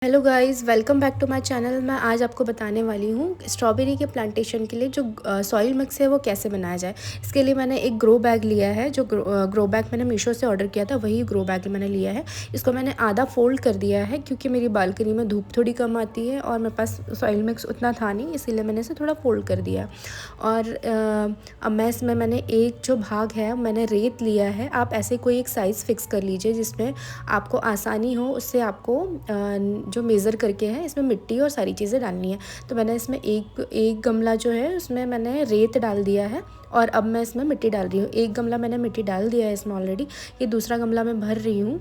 Hello guys, welcome back to my channel. मैं आज आपको बताने वाली हूँ स्ट्रॉबेरी के प्लांटेशन के लिए जो सॉइल मिक्स है वो कैसे बनाया जाए। इसके लिए मैंने एक ग्रो बैग लिया है। जो ग्रो बैग मैंने मीशो से ऑर्डर किया था वही ग्रो बैग मैंने लिया है। इसको मैंने आधा फोल्ड कर दिया है क्योंकि मेरी बालकनी में धूप थोड़ी कम आती है और मेरे पास सॉइल मिक्स उतना था नहीं, इसीलिए मैंने इसे थोड़ा फोल्ड कर दिया। और अब मैं इसमें मैंने एक जो भाग है मैंने रेत लिया है। आप ऐसे कोई एक साइज़ फ़िक्स कर लीजिए जिसमें आपको आसानी हो, उससे आपको जो मेज़र करके है इसमें मिट्टी और सारी चीज़ें डालनी है। तो मैंने इसमें एक गमला जो है उसमें मैंने रेत डाल दिया है और अब मैं इसमें मिट्टी डाल रही हूँ। एक गमला मैंने मिट्टी डाल दिया है इसमें ऑलरेडी। ये दूसरा गमला मैं भर रही हूँ।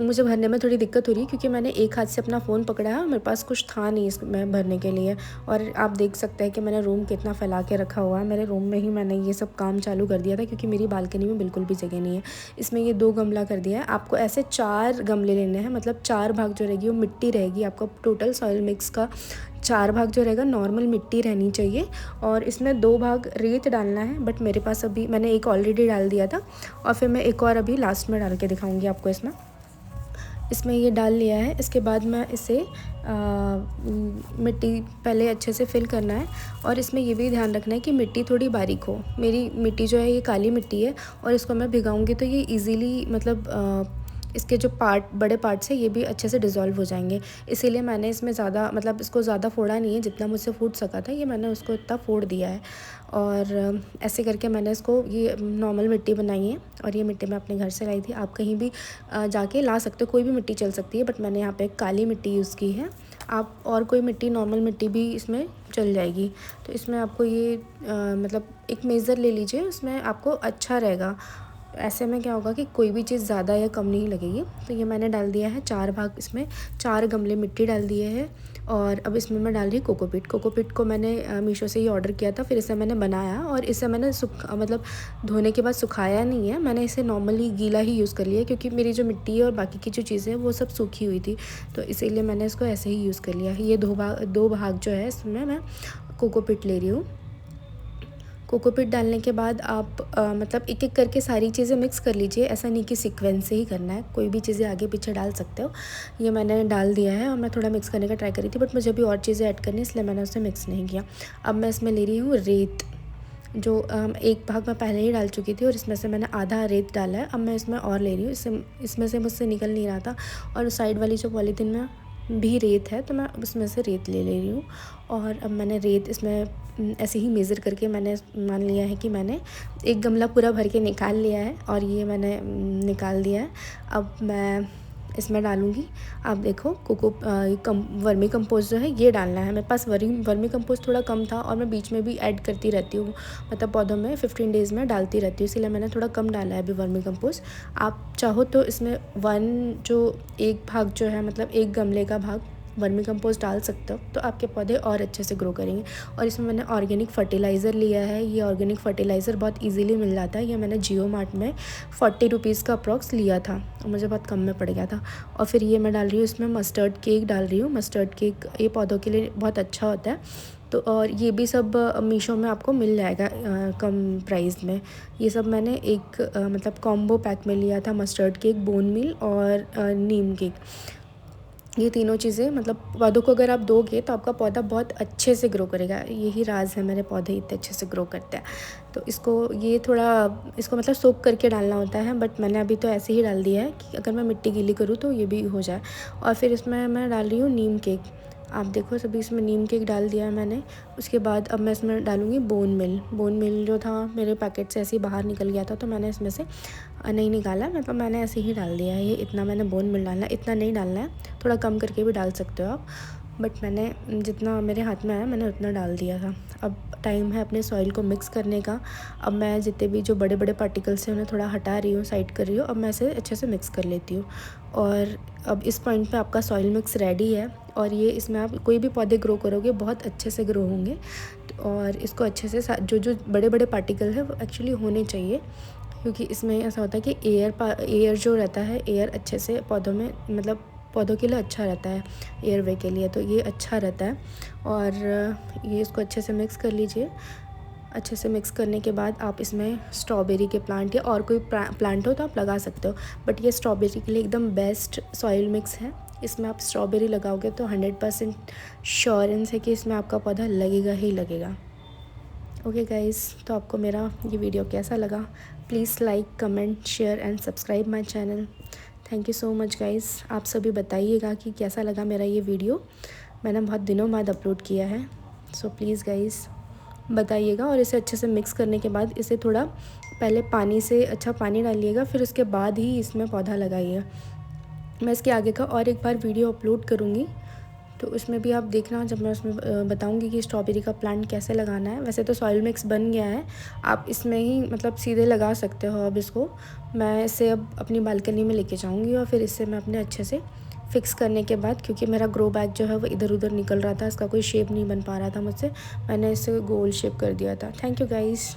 मुझे भरने में थोड़ी दिक्कत हो रही है क्योंकि मैंने एक हाथ से अपना फ़ोन पकड़ा है, मेरे पास कुछ था नहीं इसमें भरने के लिए। और आप देख सकते हैं कि मैंने रूम कितना फैला के रखा हुआ है। मेरे रूम में ही मैंने ये सब काम चालू कर दिया था क्योंकि मेरी बालकनी में बिल्कुल भी जगह नहीं है। इसमें ये 2 गमला कर दिया है। आपको ऐसे 4 गमले लेने हैं, मतलब 4 भाग जो रहेगी वो मिट्टी रहेगी। आपका टोटल सॉइल मिक्स का 4 भाग जो रहेगा नॉर्मल मिट्टी रहनी चाहिए और इसमें 2 भाग रेत डालना है। बट मेरे पास अभी मैंने एक ऑलरेडी डाल दिया था और फिर मैं एक और अभी लास्ट में डाल के दिखाऊंगी आपको। इसमें ये डाल लिया है। इसके बाद मैं इसे मिट्टी पहले अच्छे से फिल करना है और इसमें ये भी ध्यान रखना है कि मिट्टी थोड़ी बारीक हो। मेरी मिट्टी जो है ये काली मिट्टी है और इसको मैं भिगाऊंगी तो ये इजीली मतलब इसके जो बड़े पार्ट्स हैं ये भी अच्छे से डिज़ोल्व हो जाएंगे। इसीलिए मैंने इसमें ज़्यादा मतलब इसको ज़्यादा फोड़ा नहीं है, जितना मुझसे फूट सका था ये मैंने उसको इतना फोड़ दिया है। और ऐसे करके मैंने इसको ये नॉर्मल मिट्टी बनाई है और ये मिट्टी मैं अपने घर से लाई थी। आप कहीं भी जाके ला सकते हो, कोई भी मिट्टी चल सकती है, बट मैंने यहाँ पे काली मिट्टी यूज़ की है। आप और कोई मिट्टी नॉर्मल मिट्टी भी इसमें चल जाएगी। तो इसमें आपको ये मतलब एक मेज़र ले लीजिए, उसमें आपको अच्छा रहेगा। ऐसे में क्या होगा कि कोई भी चीज़ ज़्यादा या कम नहीं लगेगी। तो ये मैंने डाल दिया है 4 भाग, इसमें 4 गमले मिट्टी डाल दिए हैं। और अब इसमें मैं डाल रही हूँ कोकोपीट। कोकोपीट को मैंने मीशो से ही ऑर्डर किया था, फिर इसे मैंने बनाया और इसे मैंने मतलब धोने के बाद सुखाया नहीं है। मैंने इसे नॉर्मली गीला ही यूज़ कर लिया क्योंकि मेरी जो मिट्टी है और बाकी की जो चीज़ें हैं वो सब सूखी हुई थी, तो इसीलिए मैंने इसको ऐसे ही यूज़ कर लिया है। ये 2 भाग जो है इसमें मैं कोकोपीट ले रही हूँ। कोकोपीट डालने के बाद आप मतलब एक एक करके सारी चीज़ें मिक्स कर लीजिए। ऐसा नहीं कि सीक्वेंस से ही करना है, कोई भी चीज़ें आगे पीछे डाल सकते हो। ये मैंने डाल दिया है और मैं थोड़ा मिक्स करने का ट्राई कर रही थी, बट मुझे अभी और चीज़ें ऐड करनी, इसलिए मैंने उसे मिक्स नहीं किया। अब मैं इसमें ले रही हूँ रेत। जो एक भाग मैं पहले ही डाल चुकी थी और इसमें से मैंने आधा रेत डाला है। अब मैं इसमें और ले रही हूँ, इसमें से मुझसे निकल नहीं रहा था और साइड वाली जो पॉलीथीन में भी रेत है तो मैं उसमें से रेत ले रही हूँ। और अब मैंने रेत इसमें ऐसे ही मेज़र करके मैंने मान लिया है कि मैंने एक गमला पूरा भर के निकाल लिया है और ये मैंने निकाल दिया है। अब मैं इसमें डालूँगी, आप देखो वर्मी कंपोस्ट जो है ये डालना है। मेरे पास वर्मी कंपोस्ट थोड़ा कम था और मैं बीच में भी ऐड करती रहती हूँ, मतलब पौधों में 15 डेज़ में डालती रहती हूँ, इसीलिए मैंने थोड़ा कम डाला है अभी वर्मी कंपोस्ट। आप चाहो तो इसमें एक भाग जो है मतलब एक गमले का भाग वर्मी कंपोस्ट डाल सकते हो, तो आपके पौधे और अच्छे से ग्रो करेंगे। और इसमें मैंने ऑर्गेनिक फ़र्टिलाइज़र लिया है। ये ऑर्गेनिक फ़र्टिलाइज़र बहुत इजीली मिल जाता है। ये मैंने जियो मार्ट में 40 रुपीज़ का अप्रॉक्स लिया था और मुझे बहुत कम में पड़ गया था। और फिर ये मैं डाल रही हूँ इसमें मस्टर्ड केक डाल रही हूँ। मस्टर्ड केक ये पौधों के लिए बहुत अच्छा होता है। तो और ये भी सब मीशो में आपको मिल जाएगा कम प्राइस में। ये सब मैंने एक मतलब कॉम्बो पैक में लिया था, मस्टर्ड केक, बोन मील और नीम केक। ये तीनों चीज़ें मतलब पौधों को अगर आप दोगे तो आपका पौधा बहुत अच्छे से ग्रो करेगा। यही राज है, मेरे पौधे इतने अच्छे से ग्रो करते हैं। तो इसको मतलब सोक करके डालना होता है, बट मैंने अभी तो ऐसे ही डाल दिया है कि अगर मैं मिट्टी गीली करूँ तो ये भी हो जाए। और फिर इसमें मैं डाल रही हूँ नीम केक। आप देखो सभी इसमें नीम केक डाल दिया है मैंने। उसके बाद अब मैं इसमें डालूँगी बोन मिल जो था मेरे पैकेट से ऐसे ही बाहर निकल गया था, तो मैंने इसमें से नहीं निकाला, मतलब मैंने ऐसे ही डाल दिया है। ये इतना मैंने बोन मिल डालना है, इतना नहीं डालना है, थोड़ा कम करके भी डाल सकते हो आप, बट मैंने जितना मेरे हाथ में आया मैंने उतना डाल दिया था। अब टाइम है अपने सॉइल को मिक्स करने का। अब मैं जितने भी जो बड़े बड़े पार्टिकल्स हैं उन्हें थोड़ा हटा रही हूँ, साइड कर रही हूँ। अब मैं इसे अच्छे से मिक्स कर लेती हूँ और अब इस पॉइंट पे आपका सॉइल मिक्स रेडी है। और ये इसमें आप कोई भी पौधे ग्रो करोगे बहुत अच्छे से ग्रो होंगे। और इसको अच्छे से जो बड़े बड़े पार्टिकल है वो एक्चुअली होने चाहिए, क्योंकि इसमें ऐसा होता है कि एयर जो रहता है, एयर अच्छे से पौधों में मतलब पौधों के लिए अच्छा रहता है, एयरवे के लिए, तो ये अच्छा रहता है। और ये इसको अच्छे से मिक्स कर लीजिए। अच्छे से मिक्स करने के बाद आप इसमें स्ट्रॉबेरी के प्लांट या और कोई प्लांट हो तो आप लगा सकते हो, बट ये स्ट्रॉबेरी के लिए एकदम बेस्ट सॉइल मिक्स है। इसमें आप स्ट्रॉबेरी लगाओगे तो 100% श्योरेंस है कि इसमें आपका पौधा लगेगा ही लगेगा। ओके गाइज़, तो आपको मेरा ये वीडियो कैसा लगा? Please like, comment, share and subscribe my channel. Thank you so much guys. आप सभी बताइएगा कि कैसा लगा मेरा ये वीडियो। मैंने बहुत दिनों बाद अपलोड किया है, सो प्लीज़ गाइज़ बताइएगा। और इसे अच्छे से मिक्स करने के बाद इसे थोड़ा पहले पानी से अच्छा पानी डालिएगा, फिर उसके बाद ही इसमें पौधा लगाइएगा। मैं इसके आगे का और एक बार वीडियो अपलोड करूँगी, तो उसमें भी आप देखना, जब मैं उसमें बताऊंगी कि स्ट्रॉबेरी का प्लांट कैसे लगाना है। वैसे तो सॉइल मिक्स बन गया है, आप इसमें ही मतलब सीधे लगा सकते हो। अब इसको मैं इसे अब अपनी बालकनी में लेके जाऊंगी और फिर इससे मैं अपने अच्छे से फिक्स करने के बाद, क्योंकि मेरा ग्रो बैग जो है वो इधर उधर निकल रहा था, इसका कोई शेप नहीं बन पा रहा था मुझसे, मैंने इसे गोल शेप कर दिया था। Thank you guys.